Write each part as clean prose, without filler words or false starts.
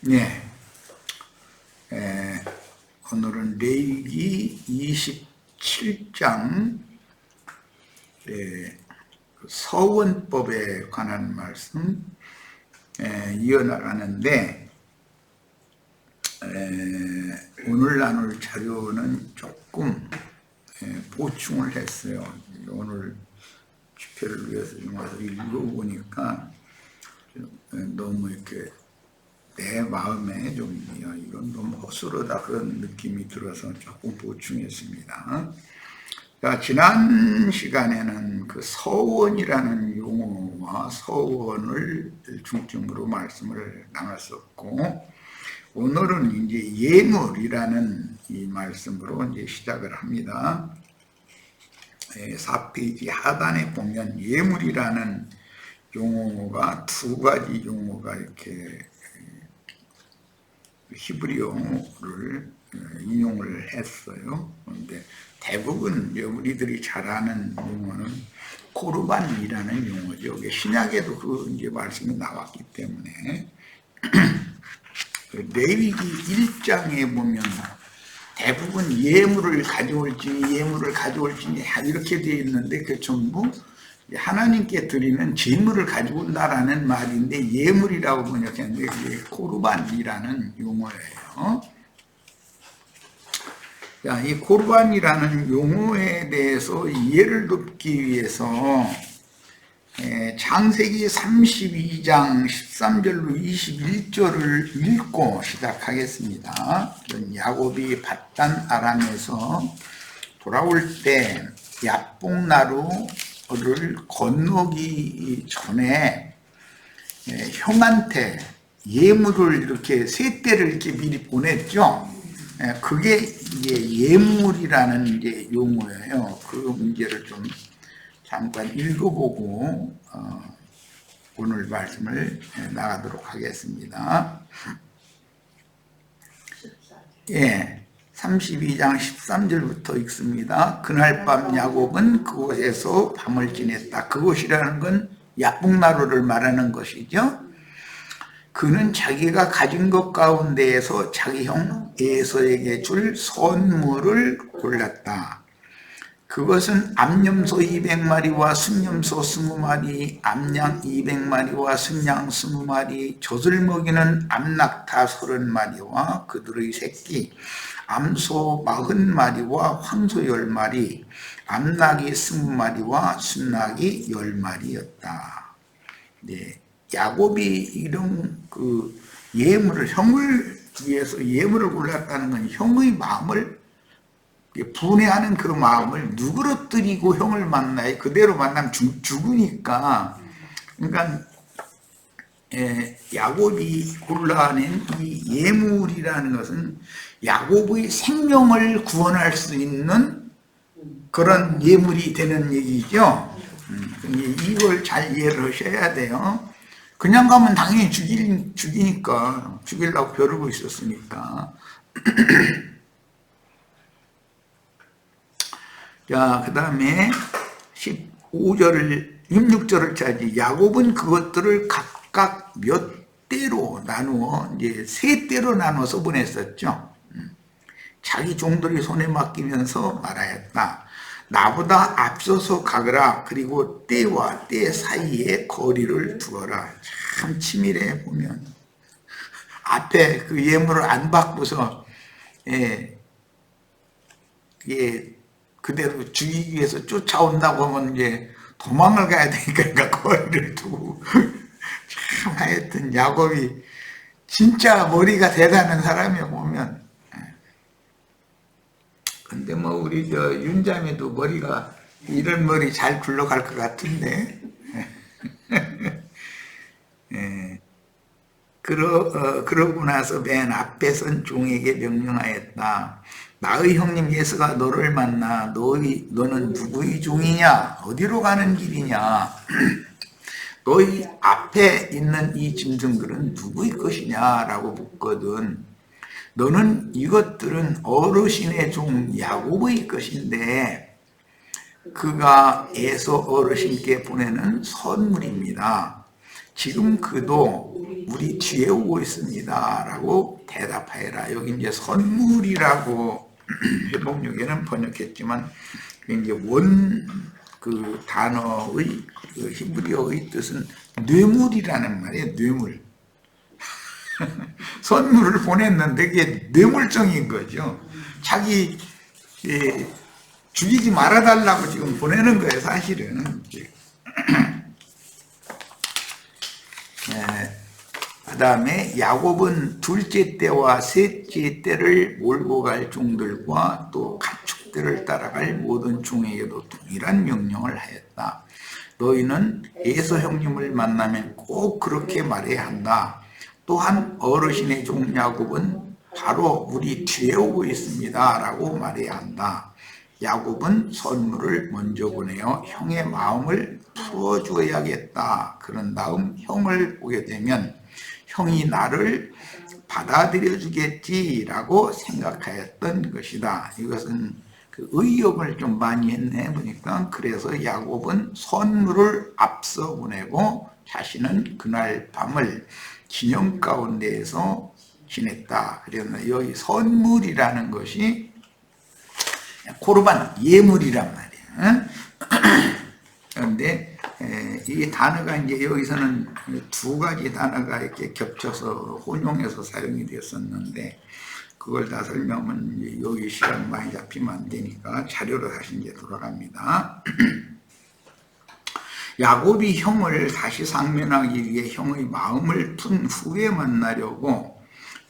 네, 오늘은 레위기 27장 서원법에 관한 말씀 이어나가는데, 오늘 나눌 자료는 조금 보충을 했어요. 오늘 집회를 위해서 좀 와서 읽어보니까 너무 이렇게 내 마음에 좀 이건 너무 허술하다 그런 느낌이 들어서 조금 보충했습니다. 자, 지난 시간에는 그 서원이라는 용어와 서원을 중점으로 말씀을 나눴었고, 오늘은 이제 예물이라는 이 말씀으로 이제 시작을 합니다. 4페이지 하단에 보면 예물이라는 용어가 두 가지 용어가 이렇게 히브리어를 인용을 했어요. 그런데 대부분 우리들이 잘 아는 용어는 코르반이라는 용어죠. 신약에도 그 이제 말씀이 나왔기 때문에 레위기 1장에 보면 대부분 예물을 가져올지 이렇게 되어 있는데 그 전부 하나님께 드리는 제물을 가지고 온다라는 말인데 예물이라고 번역했는데 그게 코르반이라는 용어예요. 자, 이 코르반이라는 용어에 대해서 이해를 돕기 위해서 창세기 32장 13절로 21절을 읽고 시작하겠습니다. 야곱이 밧단 아람에서 돌아올 때 야복나루를 건너기 전에 형한테 예물을 이렇게 세 떼를 이렇게 미리 보냈죠. 그게 이제 예물이라는 이제 용어예요. 그 문제를 좀 잠깐 읽어보고 오늘 말씀을 나가도록 하겠습니다. 32장 13절부터 읽습니다. 그날 밤 야곱은 그곳에서 밤을 지냈다. 그곳이라는 건 야복나루를 말하는 것이죠. 그는 자기가 가진 것 가운데에서 자기 형 에서에게 줄 선물을 골랐다. 그것은 암염소 200마리와 순염소 20마리, 암양 200마리와 순양 20마리, 젖을 먹이는 암낙타 30마리와 그들의 새끼, 암소 40마리와 황소 10마리, 암낙이 20마리와 순낙이 10마리였다. 네. 야곱이 이런 그 예물을 형을 위해서 예물을 골랐다는 건 형의 마음을 분해하는 그 마음을 누그러뜨리고 형을 만나요. 그대로 만나면 죽으니까. 그러니까 야곱이 골라낸 이 예물이라는 것은 야곱의 생명을 구원할 수 있는 그런 예물이 되는 얘기죠. 이걸 잘 이해를 하셔야 돼요. 그냥 가면 당연히 죽이니까, 죽이려고 벼르고 있었으니까. 자, 그 다음에 16절을 짜지. 야곱은 그것들을 각각 몇 대로 나누어, 이제 세 대로 나눠서 보냈었죠. 자기 종들이 손에 맡기면서 말하였다. 나보다 앞서서 가거라. 그리고 때와 때 사이에 거리를 두어라. 참 치밀해 보면. 앞에 그 예물을 안 받고서 그대로 죽이기 위해서 쫓아온다고 하면 이제 도망을 가야 되니까 거리를 두고. 참 하여튼 야곱이 진짜 머리가 대단한 사람이야 보면. 근데 뭐 우리 윤자매도 머리가 이런 머리 잘 굴러갈 것 같은데. 그러고 나서 맨 앞에 선 종에게 명령하였다. 나의 형님 예수가 너를 만나 너는 누구의 종이냐? 어디로 가는 길이냐? 너희 앞에 있는 이 짐승들은 누구의 것이냐? 라고 묻거든. 너는 이것들은 어르신의 종 야곱의 것인데 그가 에서 어르신께 보내는 선물입니다. 지금 그도 우리 뒤에 오고 있습니다 라고 대답하여라. 여기 이제 선물이라고 회복력에는 번역했지만 이제 그 단어의 그 히브리어의 뜻은 뇌물이라는 말이에요. 뇌물. 선물을 보냈는데 그게 뇌물성인 거죠. 자기 죽이지 말아달라고 지금 보내는 거예요, 사실은. 그 다음에 야곱은 둘째 때와 셋째 때를 몰고 갈 종들과 또 가축들을 따라갈 모든 종에게도 동일한 명령을 하였다. 너희는 에서 형님을 만나면 꼭 그렇게 말해야 한다. 또한 어르신의 종 야곱은 바로 우리 뒤에 오고 있습니다 라고 말해야 한다. 야곱은 선물을 먼저 보내어 형의 마음을 풀어주어야겠다. 그런 다음 형을 보게 되면 형이 나를 받아들여 주겠지라고 생각하였던 것이다. 이것은 그 의역을 좀 많이 했네 보니까. 그래서 야곱은 선물을 앞서 보내고 자신은 그날 밤을 기념 가운데에서 지냈다. 그래서 여기 선물이라는 것이 코르반 예물이란 말이에요. 그런데 이 단어가 이제 여기서는 두 가지 단어가 이렇게 겹쳐서 혼용해서 사용이 되었었는데 그걸 다 설명하면 이제 여기 시간 많이 잡히면 안 되니까 자료로 다시 이제 돌아갑니다. 야곱이 형을 다시 상면하기 위해 형의 마음을 푼 후에 만나려고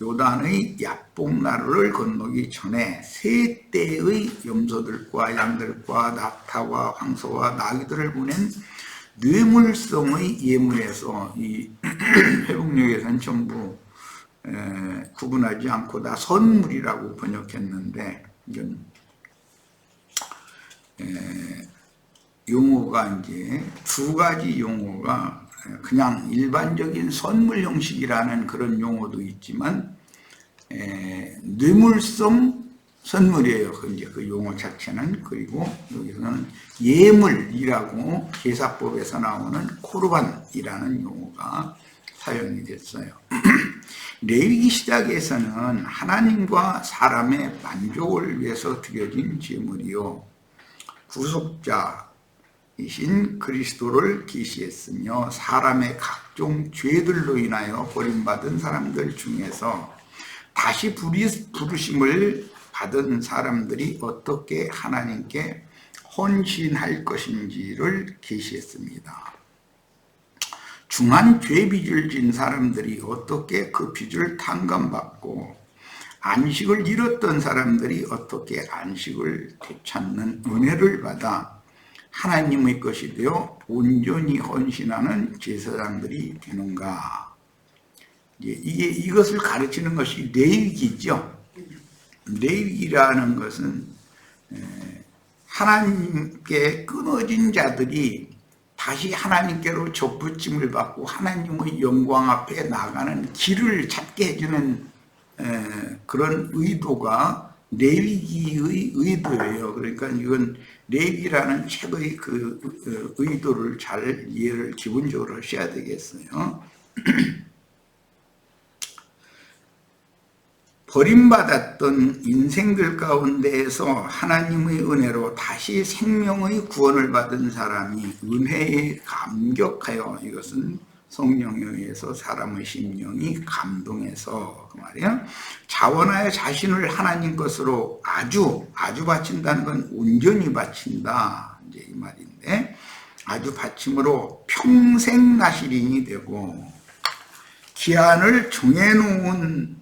요단의 야복나루를 건너기 전에 세 떼의 염소들과 양들과 낙타와 황소와 나귀들을 보낸 뇌물성의 예물에서 이 회복력에서는 전부 구분하지 않고 다 선물이라고 번역했는데 이건 용어가 이제 두 가지 용어가 그냥 일반적인 선물 형식이라는 그런 용어도 있지만 뇌물성 선물이에요. 이제 그 용어 자체는. 그리고 여기서는 예물이라고 계사법에서 나오는 코르반이라는 용어가 사용이 됐어요. 레위기 시작에서는 하나님과 사람의 만족을 위해서 드려진 제물이요 구속자이신 그리스도를 계시했으며 사람의 각종 죄들로 인하여 버림받은 사람들 중에서 다시 부르심을 받은 사람들이 어떻게 하나님께 헌신할 것인지를 계시했습니다. 중한 죄빚을 진 사람들이 어떻게 그 빚을 탕감받고 안식을 잃었던 사람들이 어떻게 안식을 되찾는 은혜를 받아 하나님의 것이 되어 온전히 헌신하는 제사장들이 되는가. 이것을 가르치는 것이 레위기죠. 레위기라는 것은 하나님께 끊어진 자들이 다시 하나님께로 접붙임을 받고 하나님의 영광 앞에 나가는 길을 찾게 해주는 그런 의도가 레위기의 의도예요. 그러니까 이건 레위기라는 책의 그 의도를 잘 이해를 기본적으로 하셔야 되겠어요. 버림받았던 인생들 가운데에서 하나님의 은혜로 다시 생명의 구원을 받은 사람이 은혜에 감격하여, 이것은 성령에 의해서 사람의 심령이 감동해서 그 말이야, 자원하여 자신을 하나님 것으로 아주 바친다는 건 온전히 바친다, 이제 이 말인데, 아주 바침으로 평생 나시린이 되고 기한을 정해놓은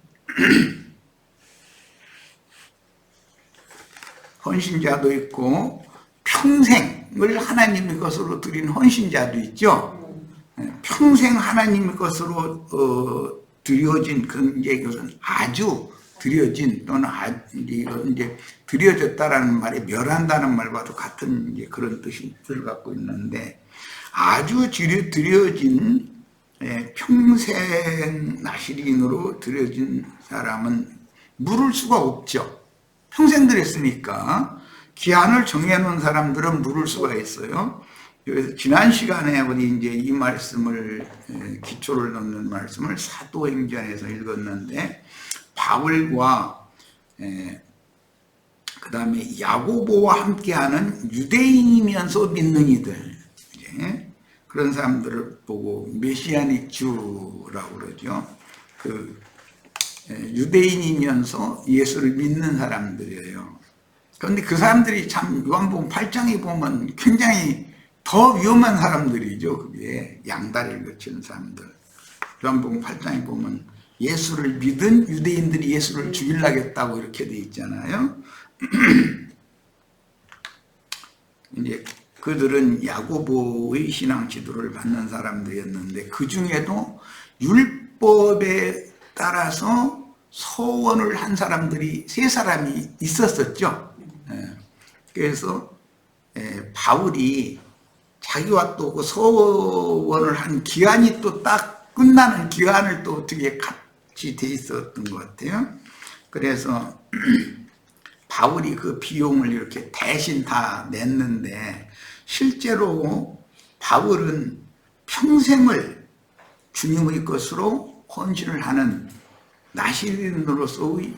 헌신자도 있고 평생을 하나님의 것으로 드린 헌신자도 있죠. 평생 하나님의 것으로 드려진, 이제 그것은 아주 드려진, 또는 이제 드려졌다라는 말이 멸한다는 말과도 같은 이제 그런 뜻을 갖고 있는데, 아주 드려진 평생 나시린으로 드려진 사람은 물을 수가 없죠. 평생 드렸으니까. 기한을 정해놓은 사람들은 물을 수가 있어요. 그래서 지난 시간에 우리 이제 이 말씀을 기초를 놓는 말씀을 사도행전에서 읽었는데 바울과 그 다음에 야고보와 함께하는 유대인이면서 믿는 이들, 그런 사람들을 보고 메시아닉 주라고 그러죠. 그 유대인이면서 예수를 믿는 사람들이에요. 그런데 그 사람들이 참 요한복음 8장에 보면 굉장히 더 위험한 사람들이죠. 그게 양다리를 거치는 사람들. 요한복음 8장에 보면 예수를 믿은 유대인들이 예수를 죽이려겠다고 이렇게 돼 있잖아요. 이제 그들은 야고보의 신앙 지도를 받는 사람들이었는데 그 중에도 율법에 따라서 서원을 한 사람들이 3사람이 있었었죠. 그래서 바울이 자기와 또 그 서원을 한 기한이 또 딱 끝나는 기한을 또 어떻게 같이 돼 있었던 것 같아요. 그래서 바울이 그 비용을 이렇게 대신 다 냈는데 실제로 바울은 평생을 주님의 것으로 헌신을 하는 나시린으로서의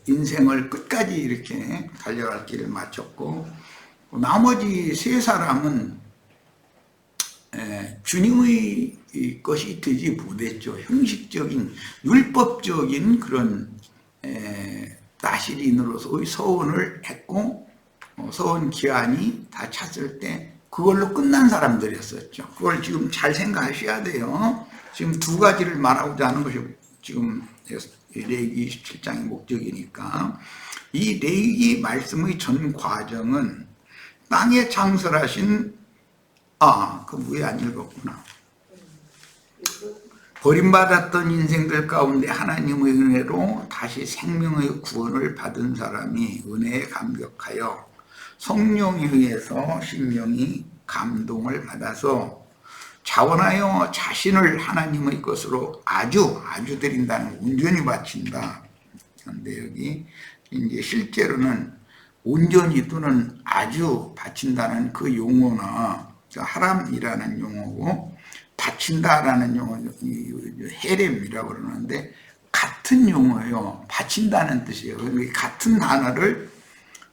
인생을 끝까지 이렇게 달려갈 길을 마쳤고, 나머지 3사람은 주님의 것이 되지 못했죠. 형식적인 율법적인 그런 나시린으로서의 서원을 했고, 서원 기한이 다 찼을 때 그걸로 끝난 사람들이었었죠. 그걸 지금 잘 생각하셔야 돼요. 지금 2가지를 말하고자 하는 것이 지금 레위기 27장의 목적이니까, 이 레위기 말씀의 전 과정은 땅에 창설하신 그 왜 안 읽었구나. 버림받았던 인생들 가운데 하나님의 은혜로 다시 생명의 구원을 받은 사람이 은혜에 감격하여 성령에 의해서 심령이 감동을 받아서 자원하여 자신을 하나님의 것으로 아주 드린다는, 온전히 바친다. 그런데 여기 이제 실제로는 온전히 또는 아주 바친다는 그 용어나 하람이라는 용어고, 바친다라는 용어 헤렘이라고 그러는데 같은 용어예요. 바친다는 뜻이에요. 같은 단어를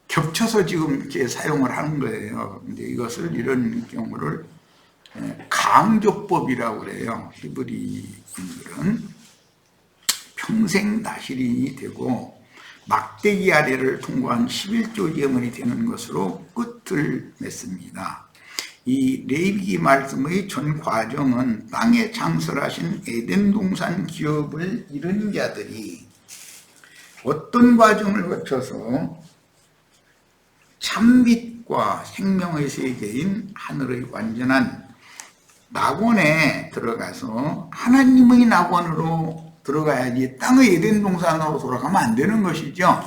겹쳐서 지금 이렇게 사용을 하는 거예요. 근데 이것을, 이런 경우를 강조법이라고 그래요. 히브리인들은 평생 나시린이 되고 막대기 아래를 통과한 11조 예문이 되는 것으로 끝을 맺습니다. 이 레위기 말씀의 전 과정은 땅에 창설하신 에덴 동산 기업을 이룬 자들이 어떤 과정을 거쳐서 참빛과 생명의 세계인 하늘의 완전한 낙원에 들어가서 하나님의 낙원으로 들어가야지 땅의 에덴 동산으로 돌아가면 안 되는 것이죠.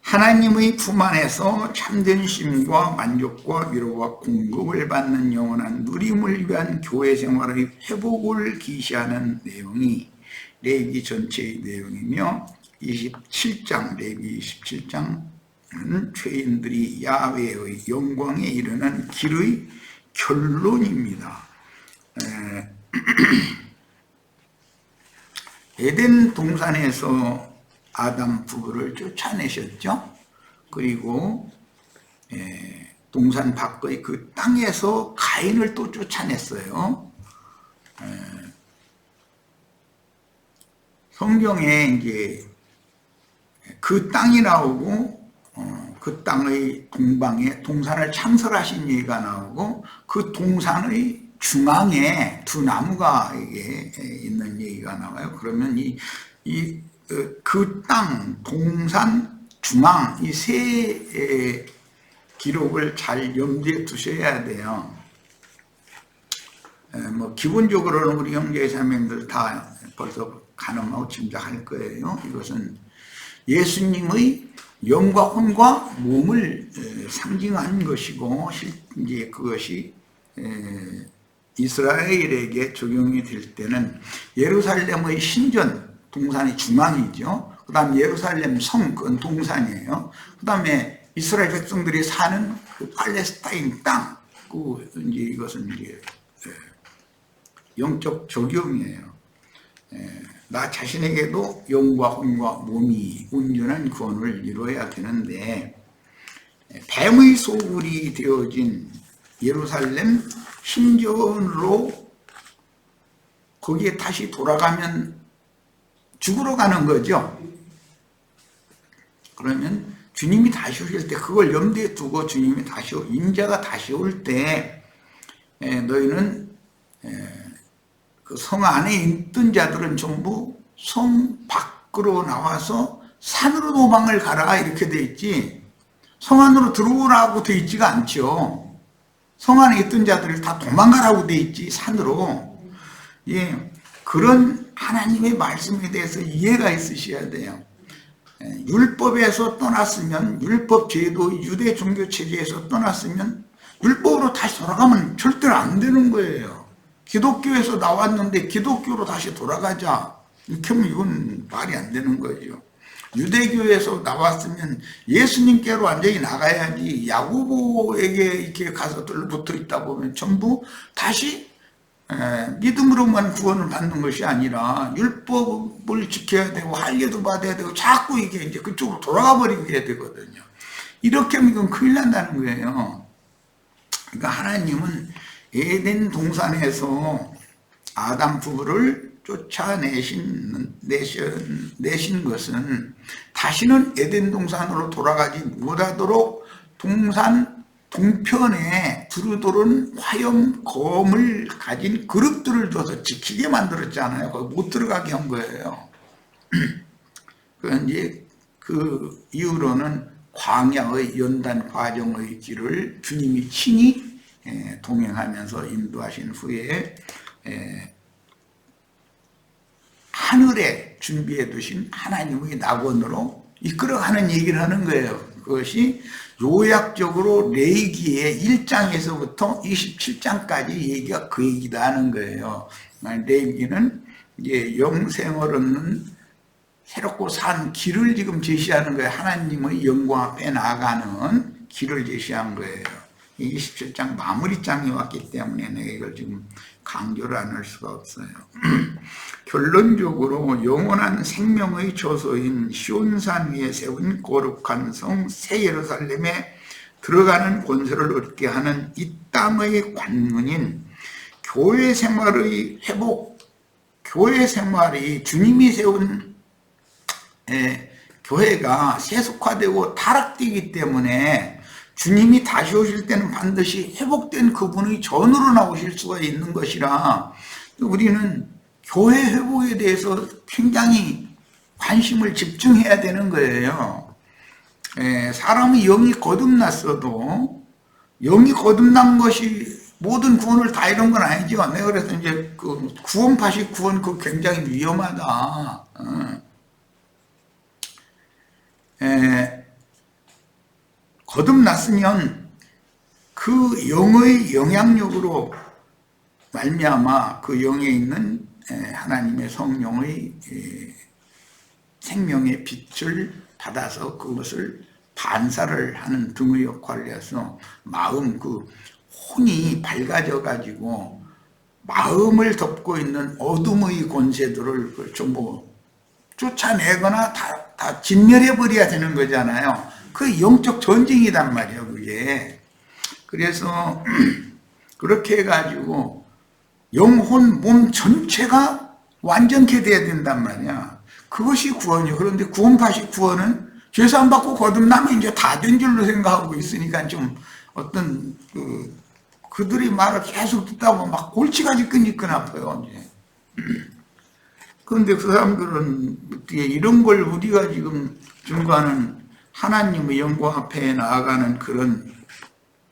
하나님의 품 안에서 참된 쉼과 만족과 위로와 공급을 받는 영원한 누림을 위한 교회 생활의 회복을 기시하는 내용이 레위기 전체의 내용이며, 27장, 레위기 27장은 죄인들이 야훼의 영광에 이르는 길의 결론입니다. 에덴 동산에서 아담 부부를 쫓아내셨죠. 그리고 동산 밖의 그 땅에서 가인을 또 쫓아냈어요. 성경에 이제 그 땅이 나오고 그 땅의 동방에 동산을 창설하신 얘기가 나오고, 그 동산의 중앙에 2나무가 있는 얘기가 나와요. 그러면 그 땅, 동산, 중앙, 이 3 기록을 잘 염두에 두셔야 돼요. 뭐 기본적으로는 우리 형제 자매님들 다 벌써 가늠하고 짐작할 거예요. 이것은 예수님의 영과 혼과 몸을 상징한 것이고, 이제 그것이 이스라엘에게 적용이 될 때는 예루살렘의 신전, 동산의 중앙이죠. 그 다음 예루살렘 성, 그건 동산이에요. 그 다음에 이스라엘 백성들이 사는 그 팔레스타인 땅, 이제 이것은 이제 영적 적용이에요. 나 자신에게도 영과 혼과 몸이 온전한 구원을 이루어야 되는데, 뱀의 소굴이 되어진 예루살렘 신전으로 거기에 다시 돌아가면 죽으러 가는 거죠. 그러면 주님이 다시 오실 때 그걸 염두에 두고 주님이 인자가 다시 올 때 너희는 그 성 안에 있던 자들은 전부 성 밖으로 나와서 산으로 도망을 가라 이렇게 돼 있지, 성 안으로 들어오라고 돼 있지가 않죠. 성 안에 있던 자들을 다 도망가라고 돼 있지, 산으로. 예, 그런 하나님의 말씀에 대해서 이해가 있으셔야 돼요. 율법에서 떠났으면, 율법 제도, 유대 종교 체제에서 떠났으면 율법으로 다시 돌아가면 절대로 안 되는 거예요. 기독교에서 나왔는데 기독교로 다시 돌아가자, 이렇게 하면 이건 말이 안 되는 거죠. 유대교에서 나왔으면 예수님께로 완전히 나가야지, 야고보에게 이렇게 가서 붙어 있다 보면 전부 다시 믿음으로만 구원을 받는 것이 아니라 율법을 지켜야 되고 할례도 받아야 되고 자꾸 이게 이제 그쪽으로 돌아가 버리게 되거든요. 이렇게 하면 이건 큰일 난다는 거예요. 그러니까 하나님은 에덴 동산에서 아담 부부를 쫓아내신 것은 다시는 에덴 동산으로 돌아가지 못하도록 동산 동편에 두루두른 화염 검을 가진 그릇들을 줘서 지키게 만들었잖아요. 거기 못 들어가게 한 거예요. 이제 그 이후로는 광야의 연단 과정의 길을 주님이 친히 동행하면서 인도하신 후에 하늘에 준비해 두신 하나님의 낙원으로 이끌어가는 얘기를 하는 거예요. 그것이 요약적으로 레위기의 1장에서부터 27장까지 얘기가 그 얘기다 하는 거예요. 레위기는 이제 영생을 얻는 새롭고 산 길을 지금 제시하는 거예요. 하나님의 영광 앞에 나아가는 길을 제시한 거예요. 27장 마무리장이 왔기 때문에 내가 이걸 지금 강조를 안 할 수가 없어요. 결론적으로 영원한 생명의 저소인 시온산 위에 세운 거룩한 성 새 예루살렘에 들어가는 권세를 얻게 하는 이 땅의 관문인 교회 생활의 회복, 교회 생활이 주님이 세운 교회가 세속화되고 타락되기 때문에 주님이 다시 오실 때는 반드시 회복된 그분의 전으로 나오실 수가 있는 것이라 우리는 교회 회복에 대해서 굉장히 관심을 집중해야 되는 거예요. 사람의 영이 거듭났어도 영이 거듭난 것이 모든 구원을 다 이룬 건 아니죠. 내가 그래서 이제 그 구원파식 구원 그 굉장히 위험하다. 거듭났으면 그 영의 영향력으로 말미암아 그 영에 있는 하나님의 성령의 생명의 빛을 받아서 그것을 반사를 하는 등의 역할을 해서 마음 그 혼이 밝아져 가지고 마음을 덮고 있는 어둠의 권세들을 전부 쫓아내거나 다 진멸해 버려야 되는 거잖아요. 그 영적 전쟁이란 말이에요, 그게. 그래서 그렇게 해가지고 영혼 몸 전체가 완전케 돼야 된단 말이야. 그것이 구원이에요. 그런데 구원파식 구원은 죄사함 받고 거듭나면 이제 다 된 줄로 생각하고 있으니까 좀 어떤 그들이 말을 계속 듣다 보면 막 골치가 지끈지끈 아파요, 이제. 그런데 그 사람들은 어떻게 이런 걸 우리가 지금 증거하는 하나님의 영광 앞에 나아가는 그런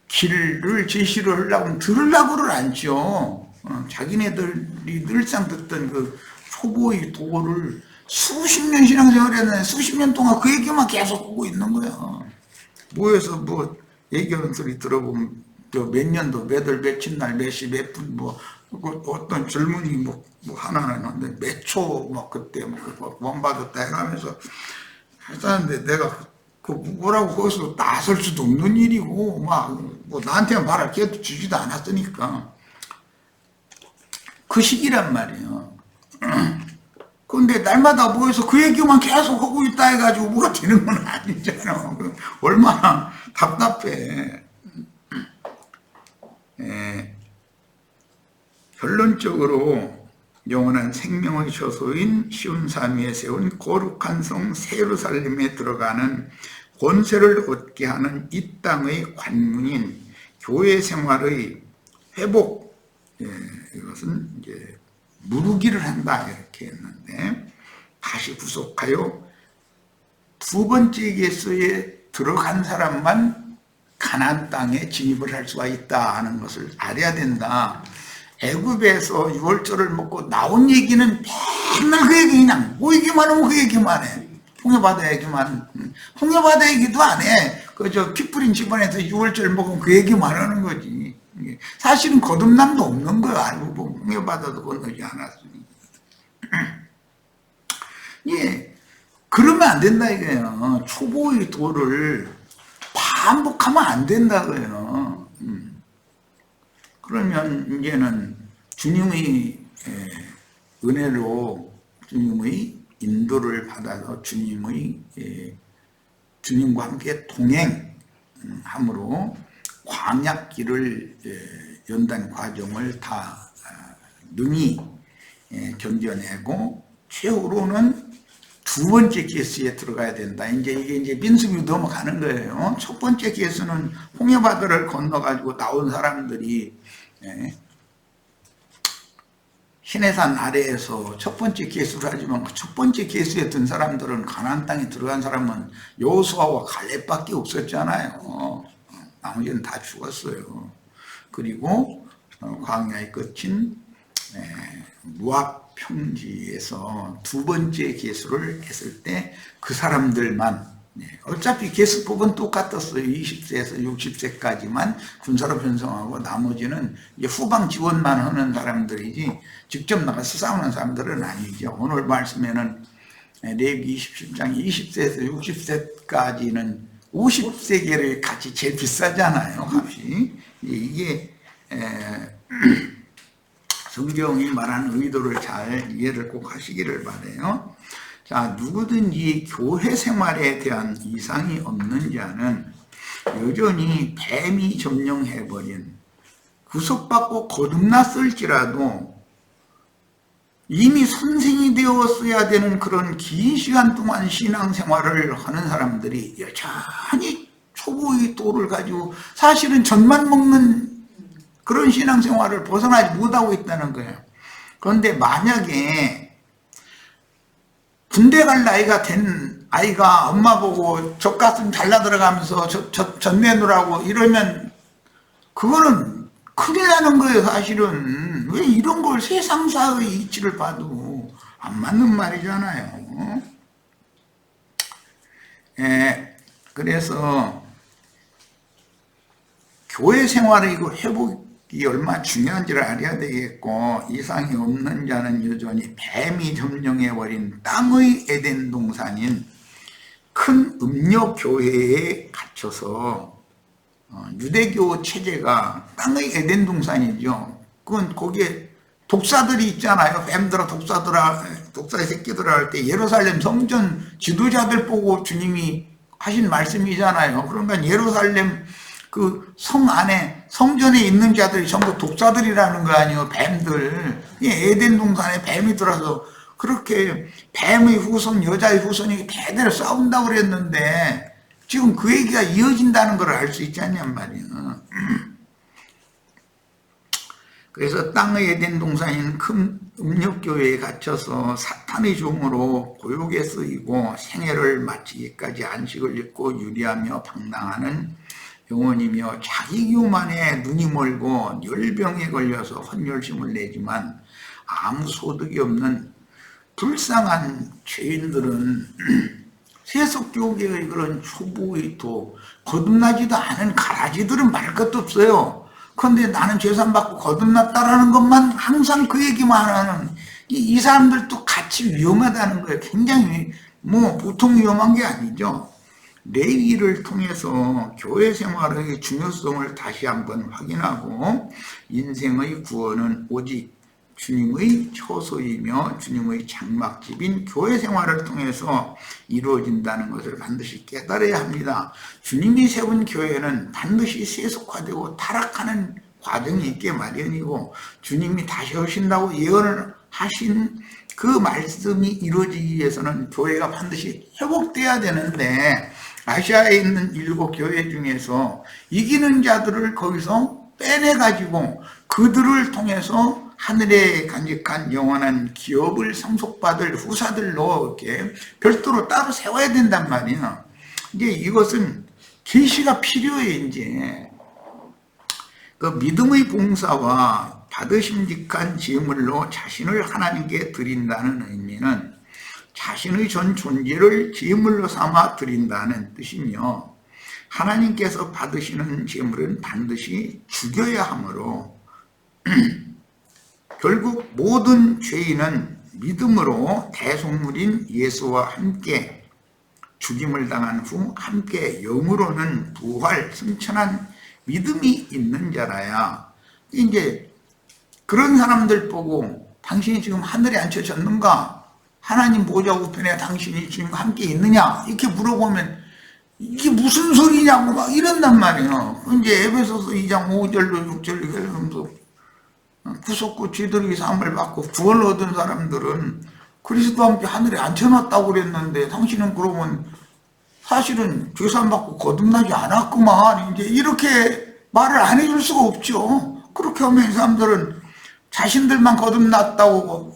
길을 제시를 하려고 들으려고를 않죠. 자기네들이 늘상 듣던 그 초보의 도를 수십 년 신앙생활을 했는데 수십 년 동안 그 얘기만 계속 하고 있는 거야. 모여서 뭐 얘기하는 소리 들어보면 몇 년도 몇월 며칠 날 몇 시 몇 분 뭐 어떤 젊은이 뭐 하나는 하는데 몇 초 막 그때 뭐 원받았다 해가면서 하는데 내가 그 뭐라고 거기서 나설 수도 없는 일이고 막 뭐 나한테는 말할 기회도 주지도 않았으니까 그 시기란 말이에요. 근데 날마다 모여서 그 얘기만 계속 하고 있다 해가지고 뭐가 되는 건 아니잖아. 얼마나 답답해. 결론적으로 영원한 생명의 처소인 시온산 위에 세운 거룩한 성 예루살렘에 들어가는 권세를 얻게 하는 이 땅의 관문인 교회 생활의 회복, 이것은 이제 무르기를 한다 이렇게 했는데, 다시 구속하여 두 번째 계수에 들어간 사람만 가나안 땅에 진입을 할 수가 있다 하는 것을 알아야 된다. 애굽에서 유월절을 먹고 나온 얘기는 맨날 그 얘기, 그냥 모이기만 하면 그 얘기만 해. 홍해바다 얘기만, 홍해바다 얘기도 안 해. 그저 피 뿌린 집안에서 유월절 먹으면 그 얘기만 하는 거지. 사실은 거듭남도 없는 거야. 알고 보면 홍해바다도 건너지 않았으니. 예, 그러면 안 된다 이거예요. 초보의 도를 반복하면 안 된다고요. 그러면 이제는 주님의 은혜로 주님의 인도를 받아서 주님과 함께 동행함으로 광약길을 연단 과정을 다 능히 견뎌내고 최후로는 두 번째 계수에 들어가야 된다. 이게 민수기 넘어가는 거예요. 첫 번째 계수는 홍해바다를 건너가지고 나온 사람들이 시내산 아래에서 첫 번째 계수를 하지만 그 첫 번째 계수에 든 사람들은 가나안 땅에 들어간 사람은 여호수아와 갈렙밖에 없었잖아요. 나머지는 다 죽었어요. 그리고 광야의 끝인 모압 평지에서 두 번째 계수를 했을 때 그 사람들만, 어차피 계수법은 똑같았어요. 20세에서 60세까지만 군사로 편성하고 나머지는 이제 후방 지원만 하는 사람들이지 직접 나가서 싸우는 사람들은 아니죠. 오늘 말씀에는 레위기 27장 20세에서 60세까지는 50세계를 같이 제일 비싸잖아요, 값이. 이게 성경이 말하는 의도를 잘 이해를 꼭 하시기를 바라요. 자, 누구든지 교회 생활에 대한 이상이 없는 자는 여전히 뱀이 점령해버린, 구속받고 거듭났을지라도 이미 선생이 되었어야 되는 그런 긴 시간 동안 신앙생활을 하는 사람들이 여전히 초보의 도를 가지고 사실은 젖만 먹는 그런 신앙생활을 벗어나지 못하고 있다는 거예요. 그런데 만약에 군대 갈 나이가 된 아이가 엄마 보고 젖가슴 잘라 들어가면서 젖 내놓으라고 이러면 그거는 큰일 나는 거예요. 사실은 왜 이런 걸 세상사의 이치를 봐도 안 맞는 말이잖아요. 그래서 교회 생활의 이거 회복이 얼마나 중요한지를 알아야 되겠고, 이상이 없는 자는 여전히 뱀이 점령해버린 땅의 에덴 동산인 큰 음력교회에 갇혀서, 유대교 체제가 땅의 에덴 동산이죠. 그건 거기에 독사들이 있잖아요. 뱀들아 독사의 새끼들아 할 때 예루살렘 성전 지도자들 보고 주님이 하신 말씀이잖아요. 그러니까 예루살렘 그 성 안에 성전에 있는 자들이 전부 독사들이라는 거 아니에요. 뱀들. 에덴 동산에 뱀이 들어서 그렇게 뱀의 후손, 여자의 후손이 대대로 싸운다고 그랬는데 지금 그 얘기가 이어진다는 걸 알 수 있지 않냔 말이에요. 그래서 땅의 에덴 동산인 큰 음력교회에 갇혀서 사탄의 종으로 고욕에 쓰이고 생애를 마치기까지 안식을 잊고 유리하며 방랑하는 영혼이며 자기 교만에 눈이 멀고 열병에 걸려서 헌혈심을 내지만 아무 소득이 없는 불쌍한 죄인들은 세속교계의 그런 초보의 도, 거듭나지도 않은 가라지들은 말할 것도 없어요. 그런데 나는 죄산받고 거듭났다라는 것만 항상 그 얘기만 하는 이 사람들도 같이 위험하다는 거예요. 굉장히 보통 위험한 게 아니죠. 레위를 통해서 교회 생활의 중요성을 다시 한번 확인하고 인생의 구원은 오직 주님의 처소이며 주님의 장막집인 교회 생활을 통해서 이루어진다는 것을 반드시 깨달아야 합니다. 주님이 세운 교회는 반드시 세속화되고 타락하는 과정이 있게 마련이고, 주님이 다시 오신다고 예언을 하신 그 말씀이 이루어지기 위해서는 교회가 반드시 회복돼야 되는데, 아시아에 있는 7교회 중에서 이기는 자들을 거기서 빼내가지고 그들을 통해서 하늘에 간직한 영원한 기업을 상속받을 후사들로 이렇게 별도로 따로 세워야 된단 말이야. 이제 이것은 계시가 필요해. 이제 그 믿음의 봉사와 받으심직한 제물로 자신을 하나님께 드린다는 의미는 자신의 전 존재를 제물로 삼아 드린다는 뜻이며, 하나님께서 받으시는 제물은 반드시 죽여야 하므로 결국 모든 죄인은 믿음으로 대속물인 예수와 함께 죽임을 당한 후 함께 영으로는 부활 승천한 믿음이 있는 자라야. 이제 그런 사람들 보고 당신이 지금 하늘에 앉혀졌는가? 하나님 보좌 우편에 당신이 지금 함께 있느냐? 이렇게 물어보면 이게 무슨 소리냐고 막 이런단 말이에요. 이제 에베소서 2장 5절로 6절 이렇게 하면서 구속구 쥐들이 사함을 받고 구원을 얻은 사람들은 그리스도와 함께 하늘에 앉혀놨다고 그랬는데 당신은 그러면 사실은 죄산 받고 거듭나지 않았구만. 이제 이렇게 말을 안 해줄 수가 없죠. 그렇게 하면 이 사람들은 자신들만 거듭났다고,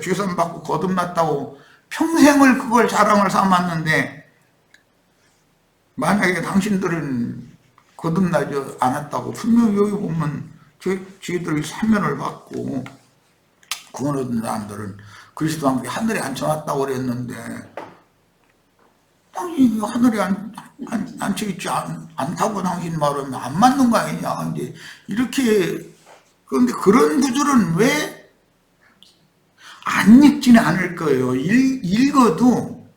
죄산 받고 거듭났다고 평생을 그걸 자랑을 삼았는데, 만약에 당신들은 거듭나지 않았다고 분명히 여기 보면 저희들이 사면을 받고 구원 얻은 사람들은 그리스도와 함께 하늘에 앉혀놨다고 그랬는데 당신이 하늘에 앉혀있지 않다고 당신 말하면 안 맞는 거 아니냐. 이제 이렇게. 그런데 그런 구절은 왜 안 읽지는 않을 거예요. 읽어도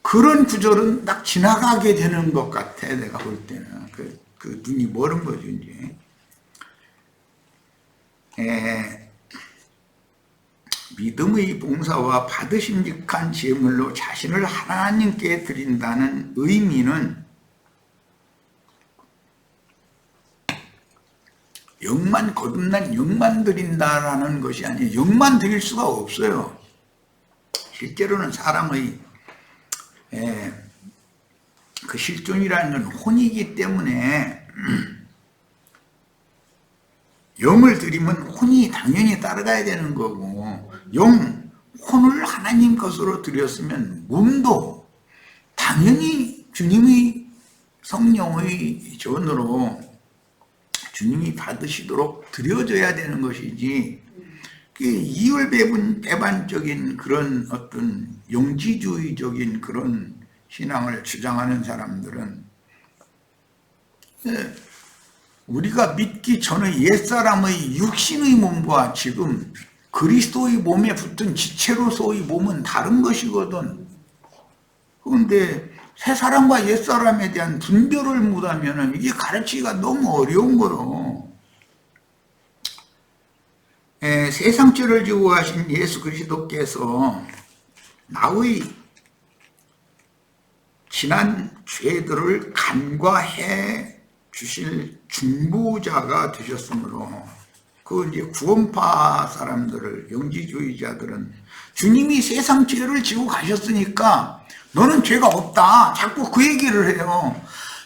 그런 구절은 딱 지나가게 되는 것 같아. 내가 볼 때는 그 눈이 멀은 거죠. 이제 믿음의 봉사와 받으심직한 제물로 자신을 하나님께 드린다는 의미는 영만 거듭난 영만 드린다라는 것이 아니에요. 영만 드릴 수가 없어요. 실제로는 사람의 그 실존이라는 건 혼이기 때문에 영을 드리면 혼이 당연히 따라가야 되는 거고, 혼을 하나님 것으로 드렸으면 몸도 당연히 주님의 성령의 전으로 주님이 받으시도록 드려져야 되는 것이지, 이율배반적인 그런 어떤 영지주의적인 그런 신앙을 주장하는 사람들은 우리가 믿기 전의 옛사람의 육신의 몸과 지금 그리스도의 몸에 붙은 지체로서의 몸은 다른 것이거든. 그런데 새 사람과 옛 사람에 대한 분별을 못하면 이게 가르치기가 너무 어려운 거요. 세상죄를 지고 가신 예수 그리스도께서 나의 지난 죄들을 간과해 주실 중보자가 되셨으므로, 그 이제 구원파 사람들을, 영지주의자들은 주님이 세상 죄를 지고 가셨으니까 너는 죄가 없다, 자꾸 그 얘기를 해요.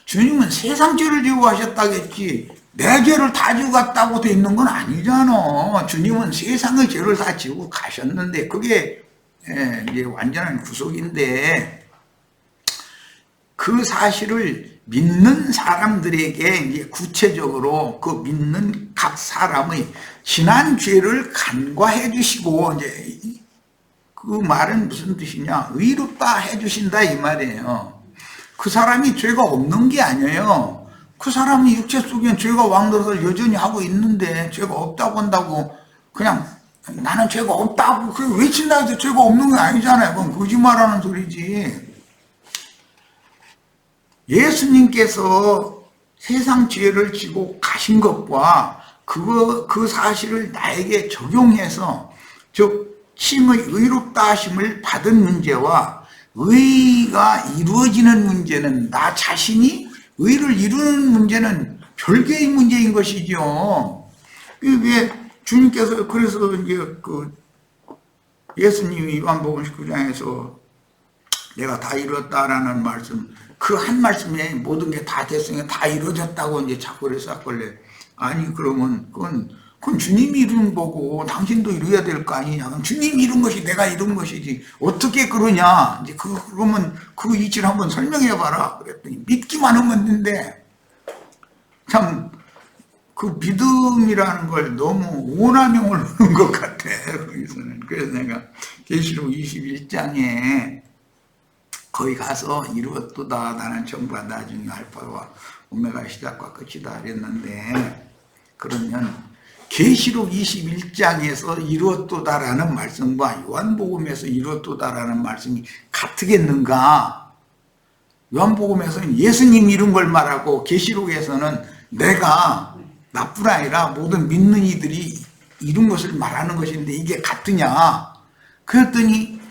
주님은 세상 죄를 지고 가셨다겠지 내 죄를 다 지고 갔다고 돼 있는 건 아니잖아. 주님은 세상의 죄를 다 지고 가셨는데 그게 이제 완전한 구속인데, 그 사실을 믿는 사람들에게 이제 구체적으로 그 믿는 각 사람의 지난 죄를 간과해 주시고, 이제 그 말은 무슨 뜻이냐, 의롭다 해주신다 이 말이에요. 그 사람이 죄가 없는 게 아니에요. 그 사람이 육체 속에 죄가 왕노릇을 여전히 하고 있는데 죄가 없다고 한다고 그냥 나는 죄가 없다고 그 외친다 해서 죄가 없는 게 아니잖아요. 그건 거짓말하는 소리지. 예수님께서 세상 죄를 지고 가신 것과 그 사실을 나에게 적용해서, 즉 칭의 의롭다 하심을 받은 문제와 의가 이루어지는 문제는, 나 자신이 의를 이루는 문제는 별개의 문제인 것이죠. 왜 주님께서 그래서 이제 예수님이 요한복음 19장에서 내가 다 이뤘다라는 말씀, 그 한 말씀에 모든 게 다 됐으니까 다 이루어졌다고 이제 자꾸 그랬었걸래. 아니, 그러면 그건 주님이 이룬 거고 당신도 이루어야 될 거 아니냐. 그럼 주님이 이룬 것이 내가 이룬 것이지 어떻게 그러냐. 이제 그러면 그 이치를 한번 설명해 봐라. 그랬더니 믿기만 하면 된대. 참 그 믿음이라는 걸 너무 오남용을 하는 것 같아. 거기서는. 그래서 내가 계시록 21장에 거기 가서 이루었도다 나는 전부가 나중에 알파와 오메가 시작과 끝이다 그랬는데, 그러면 계시록 21장에서 이루었도다라는 말씀과 요한복음에서 이루었도다라는 말씀이 같겠는가? 요한복음에서는 예수님이 이룬 걸 말하고 계시록에서는 내가 나뿐 아니라 모든 믿는 이들이 이룬 것을 말하는 것인데 이게 같으냐? 그랬더니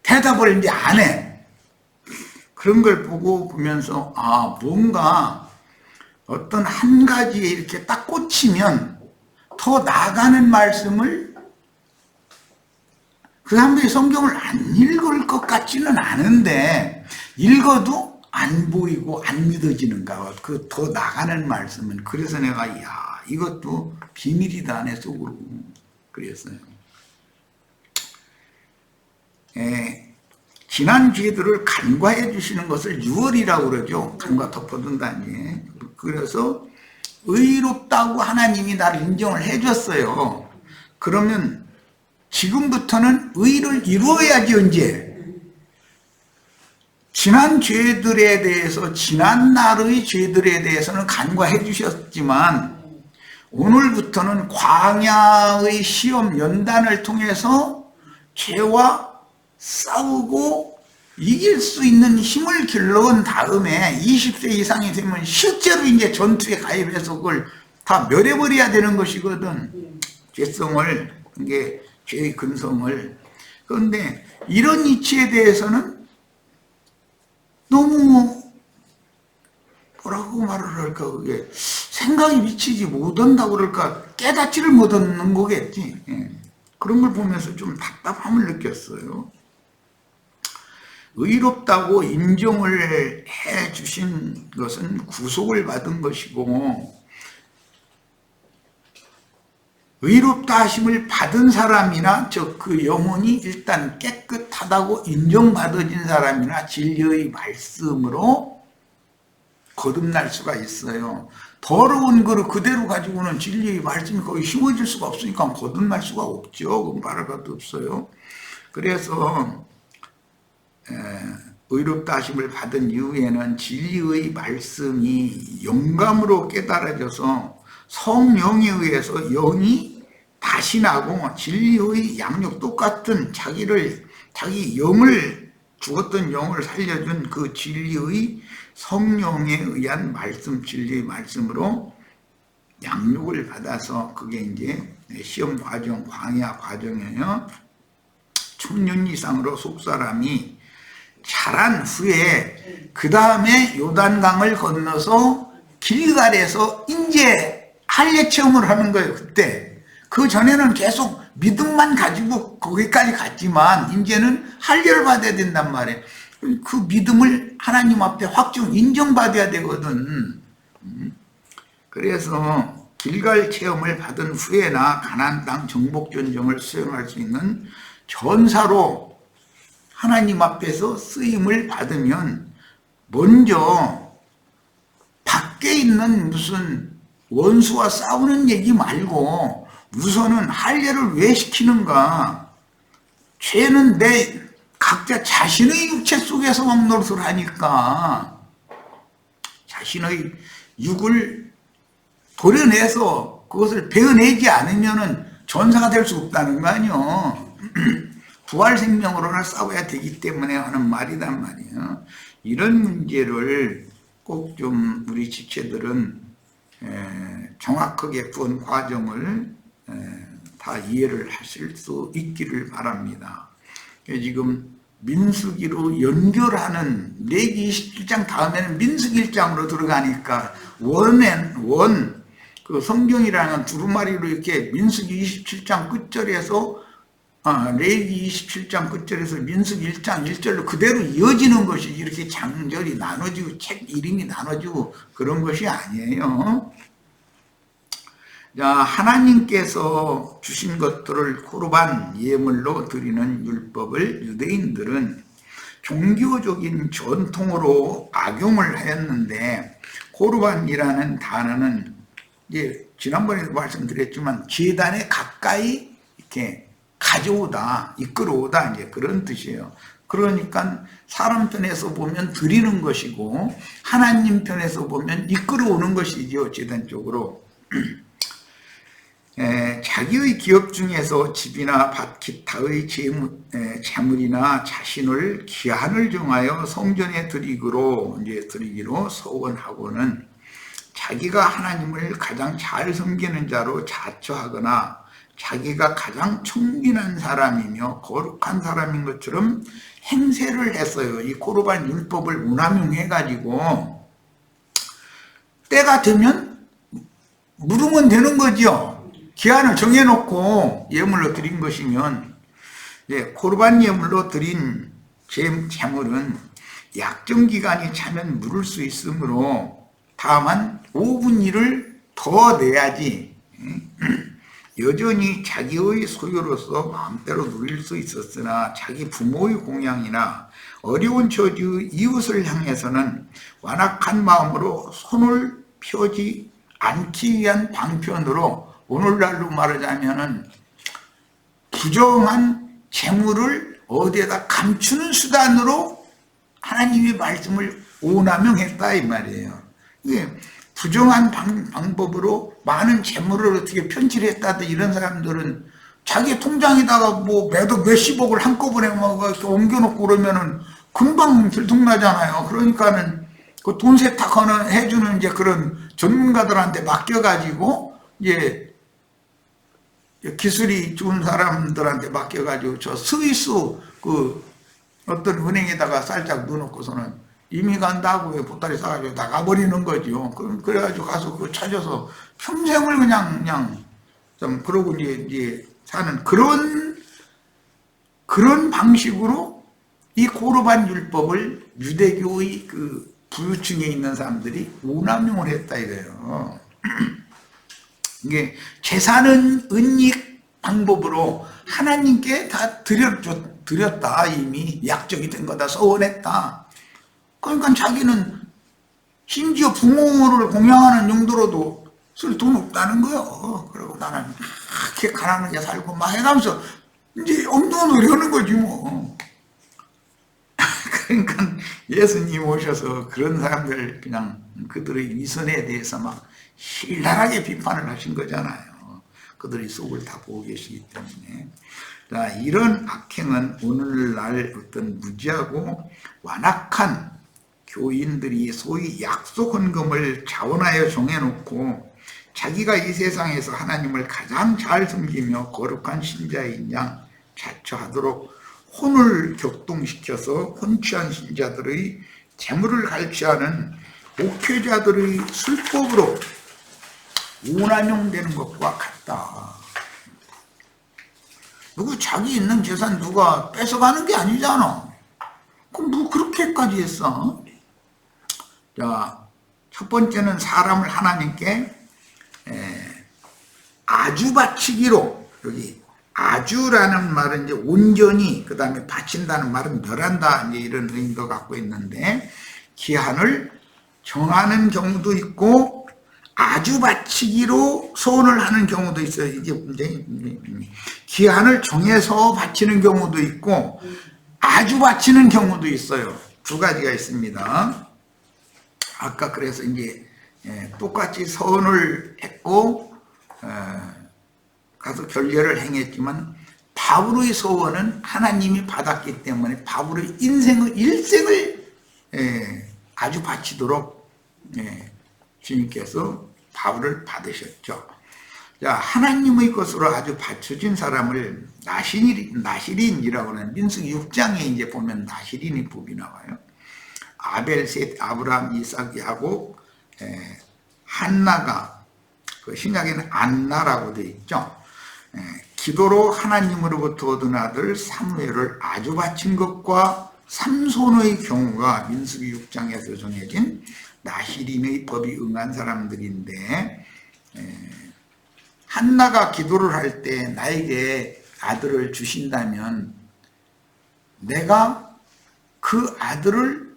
대답을 이제 안 해. 그런 걸 보면서 뭔가 어떤 한 가지에 이렇게 딱 꽂히면 더 나아가는 말씀을, 그 사람들이 성경을 안 읽을 것 같지는 않은데 읽어도 안 보이고 안 믿어지는가, 그 더 나가는 말씀은. 그래서 내가 이것도 비밀이다 내 속으로 그랬어요. 지난 죄들을 간과해 주시는 것을 유월이라고 그러죠. 간과 덮어둔다니. 그래서 의롭다고 하나님이 나를 인정을 해줬어요. 그러면 지금부터는 의를 이루어야지. 이제 지난 죄들에 대해서, 지난 날의 죄들에 대해서는 간과해 주셨지만 오늘부터는 광야의 시험 연단을 통해서 죄와 싸우고 이길 수 있는 힘을 길러온 다음에 20세 이상이 되면 실제로 이제 전투에 가입해서 그걸 다 멸해버려야 되는 것이거든. 죄성을, 이게 죄의 근성을. 그런데 이런 이치에 대해서는 너무 뭐라고 말을 할까, 그게 생각이 미치지 못한다고 그럴까, 깨닫지를 못하는 거겠지. 그런 걸 보면서 좀 답답함을 느꼈어요. 의롭다고 인정을 해 주신 것은 구속을 받은 것이고, 의롭다 하심을 받은 사람이나 즉 그 영혼이 일단 깨끗하다고 인정받아진 사람이나 진리의 말씀으로 거듭날 수가 있어요. 더러운 거를 그대로 가지고는 진리의 말씀이 거기 심어질 수가 없으니까 거듭날 수가 없죠. 그건 말할 것도 없어요. 그래서 의롭다 하심을 받은 이후에는 진리의 말씀이 영감으로 깨달아져서 성령에 의해서 영이 다시 나고, 진리의 양육 똑같은 자기 영을, 죽었던 영을 살려준 그 진리의 성령에 의한 말씀, 진리의 말씀으로 양육을 받아서 그게 이제 시험 과정, 광야 과정이에요. 천년 이상으로 속사람이 자란 후에 그 다음에 요단강을 건너서 길갈에서 이제 할례 체험을 하는 거예요. 그때. 그 전에는 계속 믿음만 가지고 거기까지 갔지만 이제는 할례를 받아야 된단 말이에요. 그 믿음을 하나님 앞에 확정 인정받아야 되거든. 그래서 길갈 체험을 받은 후에나 가나안 땅 정복 전쟁을 수행할 수 있는 전사로 하나님 앞에서 쓰임을 받으면 먼저 밖에 있는 무슨 원수와 싸우는 얘기 말고 우선은 할례를 왜 시키는가? 죄는 각자 자신의 육체 속에서 막 노릇을 하니까 자신의 육을 도려내서 그것을 베어내지 않으면 전사가 될 수 없다는 거 아니요. 부활 생명으로나 싸워야 되기 때문에 하는 말이단 말이에요. 이런 문제를 꼭 좀 우리 지체들은 정확하게 구원 과정을 다 이해를 하실 수 있기를 바랍니다. 지금 민수기로 연결하는 레위기 27장 다음에는 민수기 1장으로 들어가니까 그 성경이라는 두루마리로 이렇게 민수기 27장 끝절에서 레위기 27장 끝절에서 민수기 1장 1절로 그대로 이어지는 것이 이렇게 장절이 나눠지고 책 이름이 나눠지고 그런 것이 아니에요. 자, 하나님께서 주신 것들을 코르반 예물로 드리는 율법을 유대인들은 종교적인 전통으로 악용을 하였는데, 코르반이라는 단어는 이제 지난번에도 말씀드렸지만 제단에 가까이 이렇게 가져오다, 이끌어오다, 이제 그런 뜻이에요. 그러니까 사람 편에서 보면 드리는 것이고 하나님 편에서 보면 이끌어오는 것이죠, 제단 쪽으로. 자기의 기업 중에서 집이나 밭 기타의 재물이나 자신을 기한을 정하여 성전에 드리기로 서원하고는 자기가 하나님을 가장 잘 섬기는 자로 자처하거나 자기가 가장 청빈한 사람이며 거룩한 사람인 것처럼 행세를 했어요. 이 코르반 율법을 운함용해가지고 때가 되면 물으면 되는 거죠. 기한을 정해놓고 예물로 드린 것이면, 코르반 예물로 드린 재물은 약정기간이 차면 물을 수 있으므로 다만 5분 일을 더 내야지 여전히 자기의 소유로서 마음대로 누릴 수 있었으나 자기 부모의 공양이나 어려운 처지의 이웃을 향해서는 완악한 마음으로 손을 펴지 않기 위한 방편으로, 오늘날로 말하자면은 부정한 재물을 어디에다 감추는 수단으로 하나님의 말씀을 오남용했다 이 말이에요. 이게 부정한 방법으로 많은 재물을 어떻게 편취했다든 이런 사람들은 자기 통장에다가 뭐 매도 몇십억을 한꺼번에 막 옮겨놓고 그러면은 금방 들통나잖아요. 그러니까는 그 돈 세탁하는 해주는 이제 그런 전문가들한테 맡겨가지고 이제 기술이 좋은 사람들한테 맡겨가지고 저 스위스 그 어떤 은행에다가 살짝 넣어놓고서는 이미 간다고 보따리 싸가지고 나가버리는 거죠. 그래가지고 가서 그거 찾아서 평생을 그냥 좀 그러고 이제 사는 그런 방식으로 이 코르반 율법을 유대교의 그 부유층에 있는 사람들이 운함용을 했다 이거예요. 이게 제사는 은닉 방법으로 하나님께 다 드렸다. 이미 약정이 된 거다. 서원했다. 그러니까 자기는 심지어 부모를 공양하는 용도로도 쓸 돈 없다는 거예요. 그리고 나는 그렇게 가난하게 살고 막 해가면서 이제 엉뚱을 하는 거지 뭐. 그러니까 예수님 오셔서 그런 사람들 그냥 그들의 위선에 대해서 막 신랄하게 비판을 하신 거잖아요. 그들의 속을 다 보고 계시기 때문에. 자, 이런 악행은 오늘날 어떤 무지하고 완악한 교인들이 소위 약속 헌금을 자원하여 정해놓고 자기가 이 세상에서 하나님을 가장 잘 섬기며 거룩한 신자인 양 자처하도록 혼을 격동시켜서 혼취한 신자들의 재물을 갈취하는 목회자들의 술법으로 운함용되는 것과 같다. 누구 자기 있는 재산 누가 뺏어가는 게 아니잖아. 그럼 뭐 그렇게까지 했어? 자, 첫 번째는 사람을 하나님께 아주 바치기로, 여기 아주라는 말은 이제 온전히, 그 다음에 바친다는 말은 멸한다, 이제 이런 의미도 갖고 있는데, 기한을 정하는 경우도 있고 아주 바치기로 소원을 하는 경우도 있어요. 이게 기한을 정해서 바치는 경우도 있고 아주 바치는 경우도 있어요. 두 가지가 있습니다. 아까 그래서 이제 똑같이 서원을 했고 가서 결례를 행했지만 바울의 소원은 하나님이 받았기 때문에 바울의 일생을 아주 바치도록 주님께서 바울을 받으셨죠. 자, 하나님의 것으로 아주 바쳐진 사람을 나시린이라고 하는 민수기 6장에 이제 보면 나시린의 법이 나와요. 아벨, 셋, 아브라함, 이삭, 야곱, 한나가 그 신약에는 안나라고 되어 있죠. 기도로 하나님으로부터 얻은 아들 사무엘을 아주 바친 것과 삼손의 경우가 민수기 6장에서 정해진 나시린의 법이 응한 사람들인데, 한나가 기도를 할 때 나에게 아들을 주신다면 내가 그 아들을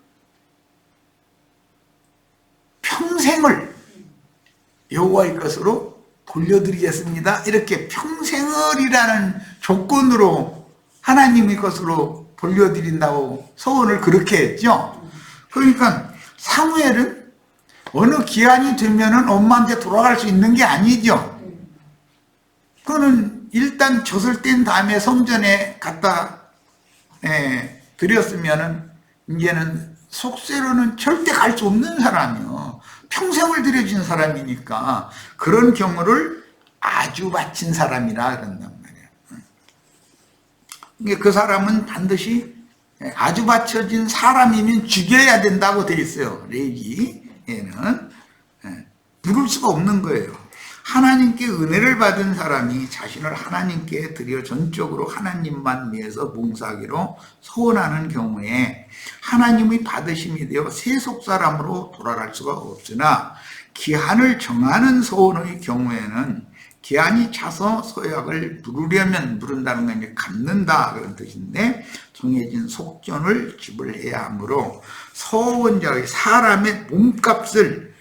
평생을 여호와의 것으로 돌려드리겠습니다. 이렇게 평생을이라는 조건으로 하나님의 것으로 돌려드린다고 서원을 그렇게 했죠. 그러니까 사무엘은 어느 기한이 되면은 엄마한테 돌아갈 수 있는 게 아니죠. 그거는 일단 젖을 뗀 다음에 성전에 갖다 드렸으면은 이제는 속세로는 절대 갈 수 없는 사람이요. 평생을 들여준 사람이니까 그런 경우를 아주 바친 사람이라 그런단 말이에요. 그 사람은 반드시 아주 바쳐진 사람이면 죽여야 된다고 되어 있어요. 레위기에는 누를 수가 없는 거예요. 하나님께 은혜를 받은 사람이 자신을 하나님께 드려 전적으로 하나님만 위해서 봉사하기로 소원하는 경우에 하나님의 받으심이 되어 세속 사람으로 돌아갈 수가 없으나 기한을 정하는 소원의 경우에는 기한이 차서 서약을 물으려면 물은다는 건 이제 갚는다 그런 뜻인데 정해진 속전을 지불해야 하므로 서원자의 사람의 몸값을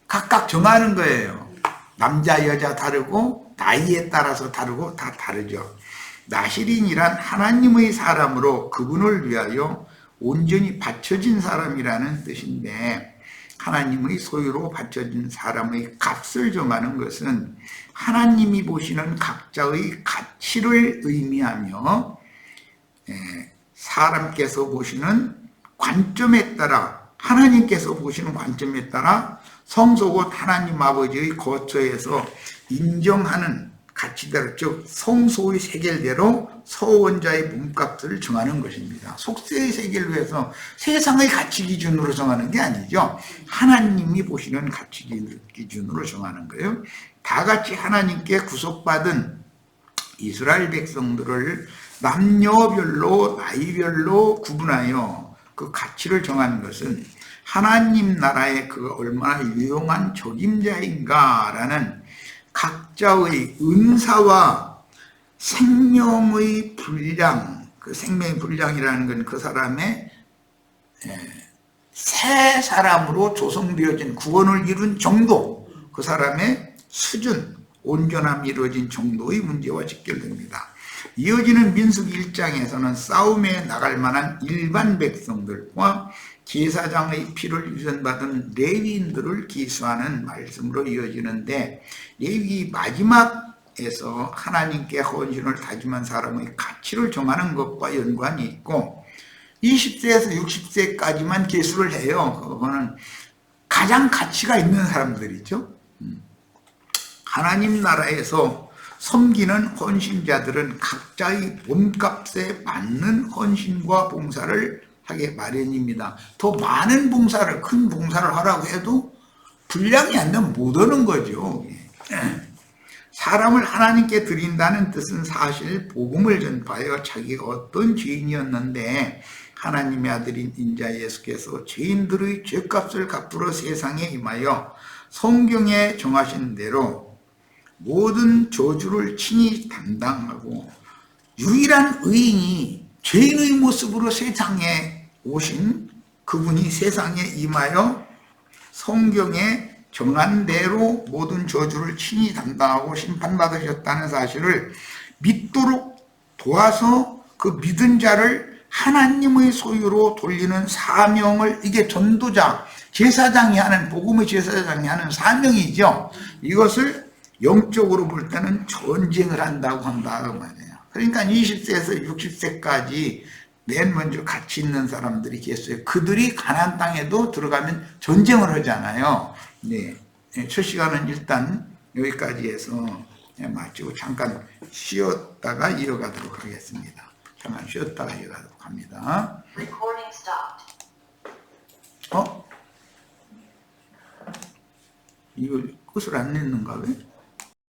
각각 정하는 거예요. 남자 여자 다르고 나이에 따라서 다르고 다 다르죠. 나시린이란 하나님의 사람으로 그분을 위하여 온전히 바쳐진 사람이라는 뜻인데 하나님의 소유로 바쳐진 사람의 값을 정하는 것은 하나님이 보시는 각자의 가치를 의미하며 사람께서 보시는 관점에 따라 하나님께서 보시는 관점에 따라 성소 곧 하나님 아버지의 거처에서 인정하는 가치대로 즉 성소의 세겔대로 서원자의 몸값을 정하는 것입니다. 속세의 세겔로 해서 세상의 가치 기준으로 정하는 게 아니죠. 하나님이 보시는 가치 기준으로 정하는 거예요. 다 같이 하나님께 구속받은 이스라엘 백성들을 남녀별로 나이별로 구분하여 그 가치를 정하는 것은 하나님 나라에 그 얼마나 유용한 적임자인가라는 각자의 은사와 생명의 분량, 그 생명의 분량이라는 건 그 사람의 새 사람으로 조성되어진 구원을 이룬 정도, 그 사람의 수준, 온전함이 이루어진 정도의 문제와 직결됩니다. 이어지는 민수기 1장에서는 싸움에 나갈 만한 일반 백성들과 제사장의 피를 유전받은 레위인들을 기수하는 말씀으로 이어지는데 레위 마지막에서 하나님께 헌신을 다짐한 사람의 가치를 정하는 것과 연관이 있고 20세에서 60세까지만 계수를 해요. 그거는 가장 가치가 있는 사람들이죠. 하나님 나라에서 섬기는 헌신자들은 각자의 몸값에 맞는 헌신과 봉사를 하게 마련입니다. 더 많은 봉사를, 큰 봉사를 하라고 해도 분량이 안 되면 못 오는 거죠. 사람을 하나님께 드린다는 뜻은 사실 복음을 전파하여 자기가 어떤 죄인이었는데 하나님의 아들인 인자 예수께서 죄인들의 죄값을 갚으러 세상에 임하여 성경에 정하신 대로 모든 저주를 친히 담당하고 유일한 의인이 죄인의 모습으로 세상에 오신 그분이 세상에 임하여 성경에 정한 대로 모든 저주를 친히 담당하고 심판받으셨다는 사실을 믿도록 도와서 그 믿은 자를 하나님의 소유로 돌리는 사명을, 이게 전도자, 제사장이 하는, 복음의 제사장이 하는 사명이죠. 이것을 영적으로 볼 때는 전쟁을 한다고 한다 그 말이에요. 그러니까 20세에서 60세까지 맨 먼저 같이 있는 사람들이 계세요. 그들이 가나안 땅에도 들어가면 전쟁을 하잖아요. 네. 첫 시간은 일단 여기까지 해서 마치고 잠깐 쉬었다가 이어가도록 하겠습니다. 잠깐 쉬었다가 이어가도록 합니다. 이거 끝을 안 냈는가 왜?